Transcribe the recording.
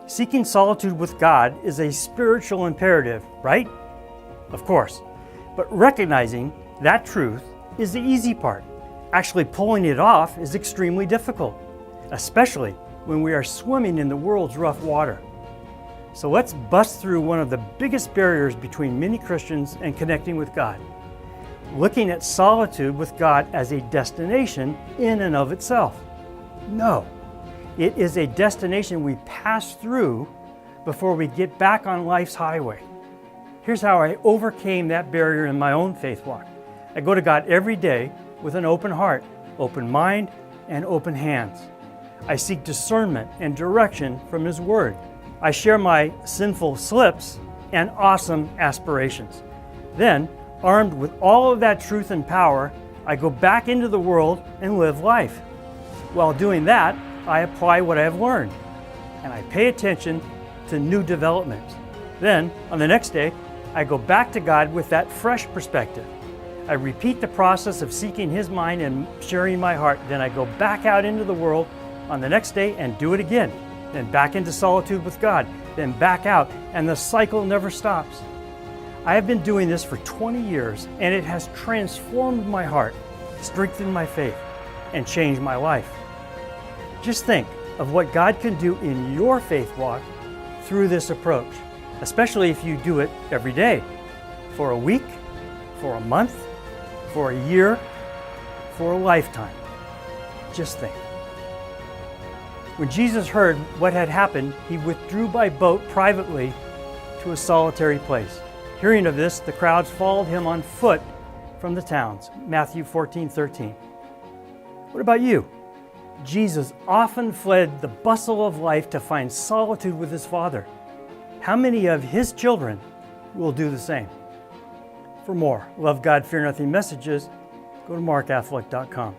Seeking solitude with God is a spiritual imperative, right? Of course. But recognizing that truth is the easy part. Actually pulling it off is extremely difficult, especially when we are swimming in the world's rough water. So let's bust through one of the biggest barriers between many Christians and connecting with God. Looking at solitude with God as a destination in and of itself. No, it is a destination we pass through before we get back on life's highway. Here's how I overcame that barrier in my own faith walk. I go to God every day with an open heart, open mind, and open hands. I seek discernment and direction from His Word. I share my sinful slips and awesome aspirations. Then, armed with all of that truth and power, I go back into the world and live life. While doing that, I apply what I have learned, and I pay attention to new developments. Then, on the next day, I go back to God with that fresh perspective. I repeat the process of seeking His mind and sharing my heart. Then I go back out into the world on the next day and do it again. Then back into solitude with God, then back out, and the cycle never stops. I have been doing this for 20 years, and it has transformed my heart, strengthened my faith, and changed my life. Just think of what God can do in your faith walk through this approach, especially if you do it every day, for a week, for a month, for a year, for a lifetime. Just think. When Jesus heard what had happened, He withdrew by boat privately to a solitary place. Hearing of this, the crowds followed Him on foot from the towns. Matthew 14:13. What about you? Jesus often fled the bustle of life to find solitude with His Father. How many of His children will do the same? For more Love God, Fear Nothing messages, go to markatholic.com.